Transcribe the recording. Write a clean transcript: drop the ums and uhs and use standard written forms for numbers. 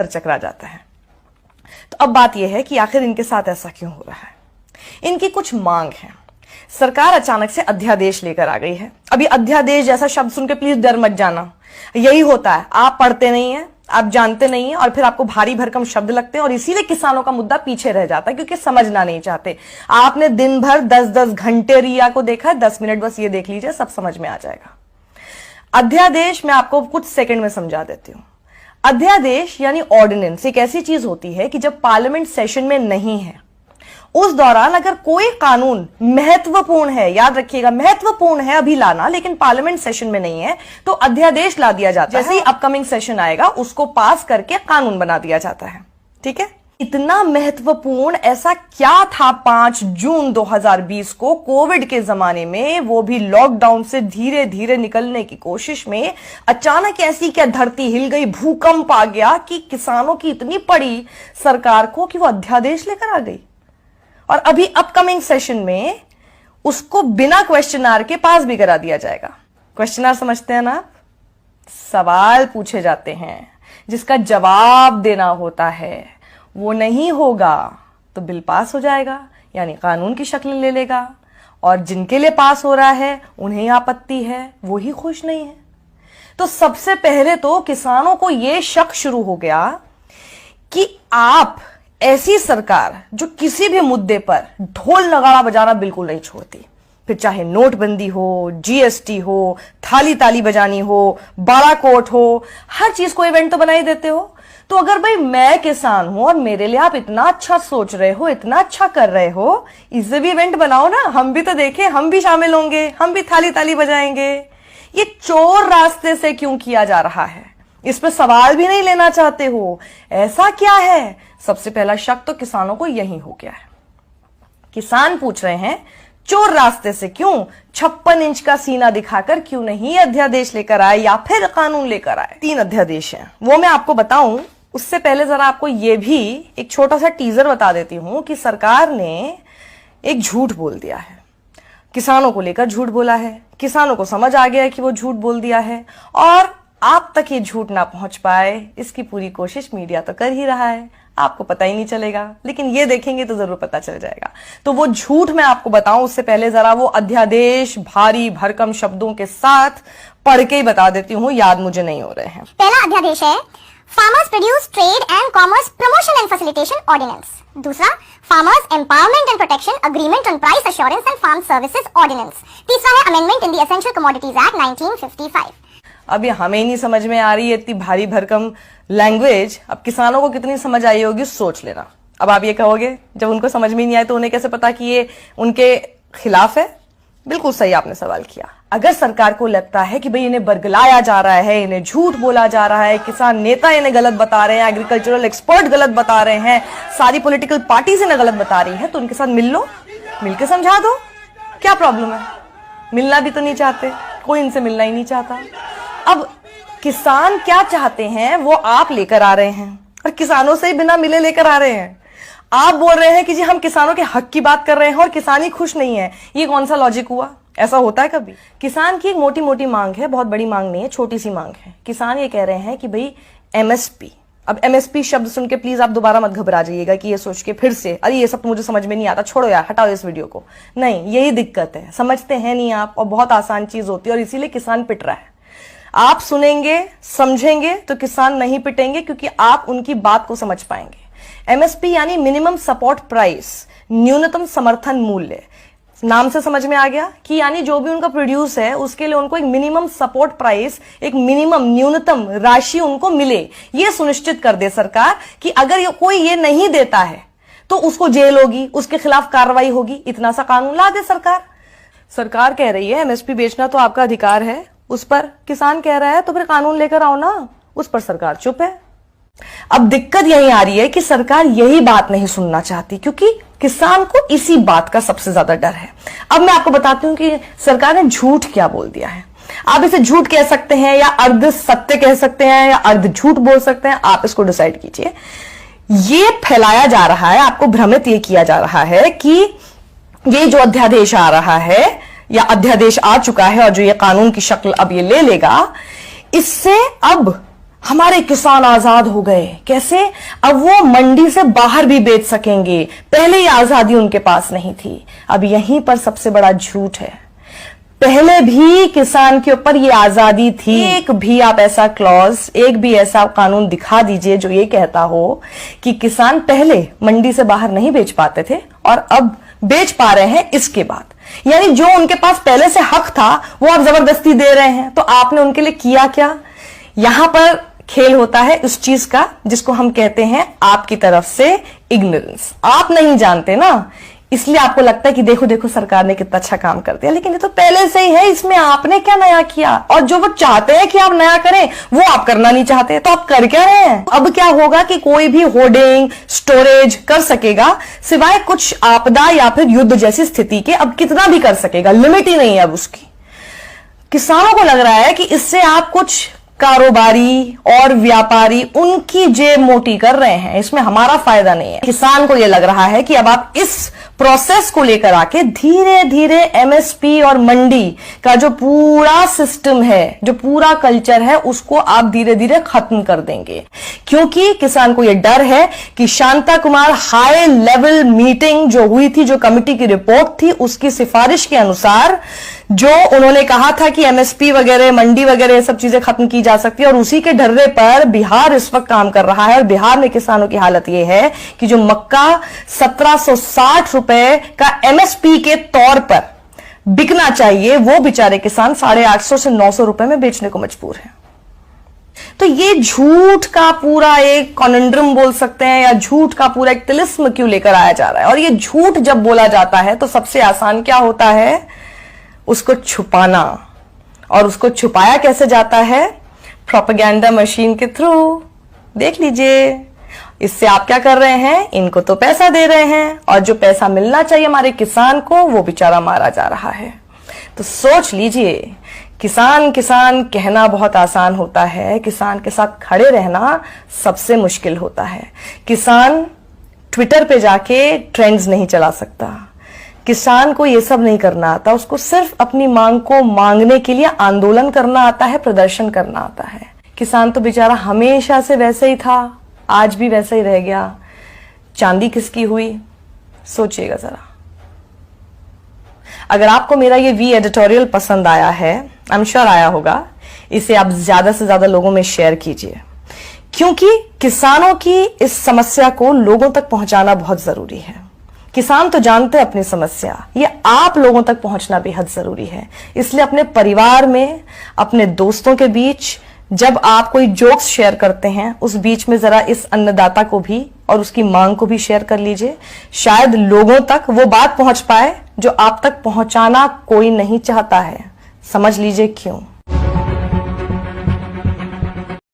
चकरा जाता है। तो अब बात यह है कि आखिर इनके साथ ऐसा क्यों हो रहा है। इनकी कुछ मांग है। सरकार अचानक से अध्यादेश लेकर आ गई है। अभी अध्यादेश जैसा शब्द सुन के प्लीज डर मत जाना, यही होता है, आप पढ़ते नहीं है, आप जानते नहीं है और फिर आपको भारी भरकम शब्द लगते हैं और इसीलिए किसानों का मुद्दा पीछे रह जाता है क्योंकि समझना नहीं चाहते। आपने दिन भर 10-10 घंटे रिया को देखा है, 10 मिनट बस ये देख लीजिए, सब समझ में आ जाएगा। अध्यादेश मैं आपको कुछ सेकंड में समझा देती हूं। अध्यादेश यानी ऑर्डिनेंस एक ऐसी चीज होती है कि जब पार्लियामेंट सेशन में नहीं है उस दौरान अगर कोई कानून महत्वपूर्ण है, याद रखिएगा महत्वपूर्ण है अभी लाना, लेकिन पार्लियामेंट सेशन में नहीं है तो अध्यादेश ला दिया जाता है। जैसे ही अपकमिंग सेशन आएगा उसको पास करके कानून बना दिया जाता है। ठीक है, इतना महत्वपूर्ण ऐसा क्या था 5 जून 2020 को कोविड के जमाने में, वो भी लॉकडाउन से धीरे धीरे निकलने की कोशिश में अचानक ऐसी क्या धरती हिल गई, भूकंप आ गया कि किसानों की इतनी पड़ी सरकार को कि वो अध्यादेश लेकर आ गई। और अभी अपकमिंग सेशन में उसको बिना क्वेश्चन आर के पास भी करा दिया जाएगा। क्वेश्चन आर समझते हैं ना आप? सवाल पूछे जाते हैं जिसका जवाब देना होता है, वो नहीं होगा तो बिल पास हो जाएगा, यानी कानून की शक्ल ले लेगा और जिनके लिए पास हो रहा है उन्हें आपत्ति है, वो ही खुश नहीं है। तो सबसे पहले तो किसानों को यह शक शुरू हो गया कि आप ऐसी सरकार जो किसी भी मुद्दे पर ढोल नगाड़ा बजाना बिल्कुल नहीं छोड़ती, फिर चाहे नोटबंदी हो, जीएसटी हो, थाली ताली बजानी हो, बड़ा कोर्ट हो, हर चीज को इवेंट तो बना ही देते हो। तो अगर भाई मैं किसान हूं और मेरे लिए आप इतना अच्छा सोच रहे हो, इतना अच्छा कर रहे हो, इसे भी इवेंट बनाओ ना, हम भी तो देखें, हम भी शामिल होंगे, हम भी थाली ताली बजाएंगे। ये चोर रास्ते से क्यों किया जा रहा है, इस पर सवाल भी नहीं लेना चाहते हो, ऐसा क्या है? सबसे पहला शक तो किसानों को यही हो गया है। किसान पूछ रहे हैं चोर रास्ते से क्यों, 56 इंच का सीना दिखाकर क्यों नहीं अध्यादेश लेकर आए या फिर कानून लेकर आए। 3 अध्यादेश हैं, वो मैं आपको बताऊं उससे पहले जरा आपको ये भी एक छोटा सा टीजर बता देती हूं कि सरकार ने एक झूठ बोल दिया है, किसानों को लेकर झूठ बोला है, किसानों को समझ आ गया है कि वो झूठ बोल दिया है और आप तक ये झूठ ना पहुंच पाए इसकी पूरी कोशिश मीडिया तो कर ही रहा है, आपको पता ही नहीं चलेगा, लेकिन ये देखेंगे तो जरूर पता चल जाएगा। तो वो झूठ मैं आपको बताऊं उससे पहले जरा वो अध्यादेश भारी भरकम शब्दों के साथ पढ़ के ही बता देती हूँ, याद मुझे नहीं हो रहे हैं। पहला अध्यादेश है farmers produce trade and commerce promotion and facilitation ordinance. दूसरा farmers empowerment and protection agreement on price assurance and farm services ordinance. तीसरा है amendment in the essential commodities act 1955। अब ये हमें नहीं समझ में आ रही है इतनी भारी भरकम लैंग्वेज, अब किसानों को कितनी समझ आई होगी सोच लेना। अब आप ये कहोगे जब उनको समझ में नहीं आए तो उन्हें कैसे पता कि ये उनके खिलाफ है? बिल्कुल सही आपने सवाल किया। अगर सरकार को लगता है कि भाई इन्हें बरगलाया जा रहा है, इन्हें झूठ बोला जा रहा है, किसान नेता इन्हें गलत बता रहे हैं, एग्रीकल्चरल एक्सपर्ट गलत बता रहे हैं, सारी पॉलिटिकल पार्टीज इन्हें गलत बता रही है, तो उनके साथ मिल लो, मिलकर समझा दो, क्या प्रॉब्लम है? मिलना भी तो नहीं चाहते, कोई इनसे मिलना ही नहीं चाहता। अब किसान क्या चाहते हैं वो आप लेकर आ रहे हैं और किसानों से ही बिना मिले लेकर आ रहे हैं। आप बोल रहे हैं कि जी हम किसानों के हक की बात कर रहे हैं और किसान ही खुश नहीं है, ये कौन सा लॉजिक हुआ? ऐसा होता है कभी? किसान की एक मोटी मोटी मांग है, बहुत बड़ी मांग नहीं है, छोटी सी मांग है। किसान ये कह रहे हैं कि भाई एमएसपी, अब एमएसपी शब्द सुन के प्लीज आप दोबारा मत घबरा जाइएगा कि ये सोच के फिर से अरे ये सब तो मुझे समझ में नहीं आता, छोड़ो यार, हटाओ इस वीडियो को। नहीं, यही दिक्कत है, समझते हैं नहीं आप, और बहुत आसान चीज होती है और इसीलिए किसान पिट रहा है। आप सुनेंगे समझेंगे तो किसान नहीं पिटेंगे क्योंकि आप उनकी बात को समझ पाएंगे। एमएसपी यानी मिनिमम सपोर्ट प्राइस, न्यूनतम समर्थन मूल्य, नाम से समझ में आ गया कि यानी जो भी उनका प्रोड्यूस है उसके लिए उनको एक मिनिमम सपोर्ट प्राइस, एक मिनिमम न्यूनतम राशि उनको मिले। यह सुनिश्चित कर दे सरकार कि अगर कोई ये नहीं देता है तो उसको जेल होगी, उसके खिलाफ कार्रवाई होगी, इतना सा कानून ला दे सरकार। सरकार कह रही है एमएसपी बेचना तो आपका अधिकार है, उस पर किसान कह रहा है तो फिर कानून लेकर आओ ना, उस पर सरकार चुप है। अब दिक्कत यही आ रही है कि सरकार यही बात नहीं सुनना चाहती क्योंकि किसान को इसी बात का सबसे ज्यादा डर है। अब मैं आपको बताती हूं कि सरकार ने झूठ क्या बोल दिया है। आप इसे झूठ कह सकते हैं या अर्ध सत्य कह सकते हैं या अर्ध झूठ बोल सकते हैं, आप इसको डिसाइड कीजिए। ये फैलाया जा रहा है, आपको भ्रमित ये किया जा रहा है कि ये जो अध्यादेश आ रहा है या अध्यादेश आ चुका है और जो ये कानून की शक्ल अब ये ले लेगा, इससे अब हमारे किसान आजाद हो गए। कैसे? अब वो मंडी से बाहर भी बेच सकेंगे। पहले ही आजादी उनके पास नहीं थी। अब यहीं पर सबसे बड़ा झूठ है, पहले भी किसान के ऊपर ये आजादी थी। एक भी आप ऐसा क्लॉज, एक भी ऐसा कानून दिखा दीजिए जो ये कहता हो कि किसान पहले मंडी से बाहर नहीं बेच पाते थे और अब बेच पा रहे हैं इसके बाद। यानी जो उनके पास पहले से हक था वो आप जबरदस्ती दे रहे हैं। तो आपने उनके लिए किया क्या? यहां पर खेल होता है उस चीज का जिसको हम कहते हैं आपकी तरफ से इग्नोरेंस। आप नहीं जानते ना, इसलिए आपको लगता है कि देखो देखो सरकार ने कितना अच्छा काम कर दिया, लेकिन ये तो पहले से ही है, इसमें आपने क्या नया किया? और जो वो चाहते हैं कि आप नया करें वो आप करना नहीं चाहते, तो आप कर क्या रहे हैं? अब क्या होगा कि कोई भी होर्डिंग स्टोरेज कर सकेगा सिवाय कुछ आपदा या फिर युद्ध जैसी स्थिति के। अब कितना भी कर सकेगा, लिमिट ही नहीं है अब उसकी। किसानों को लग रहा है कि इससे आप कुछ कारोबारी और व्यापारी उनकी जेब मोटी कर रहे हैं, इसमें हमारा फायदा नहीं है। किसान को यह लग रहा है कि अब आप इस प्रोसेस को लेकर आके धीरे धीरे एमएसपी और मंडी का जो पूरा सिस्टम है, जो पूरा कल्चर है, उसको आप धीरे धीरे खत्म कर देंगे। क्योंकि किसान को यह डर है कि Shanta Kumar high level meeting जो हुई थी, जो कमिटी की रिपोर्ट थी, उसकी सिफारिश के अनुसार जो उन्होंने कहा था कि एमएसपी वगैरह, मंडी वगैरह ये सब चीजें खत्म की जा सकती है, और उसी के ढर्रे पर बिहार इस वक्त काम कर रहा है। और बिहार में किसानों की हालत यह है कि जो मक्का 1760 रुपए का एमएसपी के तौर पर बिकना चाहिए, वो बेचारे किसान 850 से 900 रुपए में बेचने को मजबूर है। तो ये झूठ का पूरा एक कॉन्ड्रम बोल सकते हैं, या झूठ का पूरा एक तिलिस्म क्यों लेकर आया जा रहा है? और ये झूठ जब बोला जाता है तो सबसे आसान क्या होता है? उसको छुपाना। और उसको छुपाया कैसे जाता है? प्रोपेगेंडा मशीन के थ्रू। देख लीजिए, इससे आप क्या कर रहे हैं? इनको तो पैसा दे रहे हैं, और जो पैसा मिलना चाहिए हमारे किसान को वो बेचारा मारा जा रहा है। तो सोच लीजिए, किसान किसान कहना बहुत आसान होता है, किसान के साथ खड़े रहना सबसे मुश्किल होता है। किसान ट्विटर पे जाके ट्रेंड्स नहीं चला सकता, किसान को ये सब नहीं करना आता, उसको सिर्फ अपनी मांग को मांगने के लिए आंदोलन करना आता है, प्रदर्शन करना आता है। किसान तो बेचारा हमेशा से वैसे ही था, आज भी वैसे ही रह गया। चांदी किसकी हुई? सोचिएगा जरा। अगर आपको मेरा ये वी एडिटोरियल पसंद आया है, आई एम श्योर आया होगा, इसे आप ज्यादा से ज्यादा लोगों में शेयर कीजिए, क्योंकि किसानों की इस समस्या को लोगों तक पहुंचाना बहुत जरूरी है। किसान तो जानते हैं अपनी समस्या, ये आप लोगों तक पहुंचना बेहद जरूरी है। इसलिए अपने परिवार में, अपने दोस्तों के बीच जब आप कोई जोक्स शेयर करते हैं, उस बीच में जरा इस अन्नदाता को भी और उसकी मांग को भी शेयर कर लीजिए। शायद लोगों तक वो बात पहुंच पाए जो आप तक पहुंचाना कोई नहीं चाहता है। समझ लीजिए क्यों।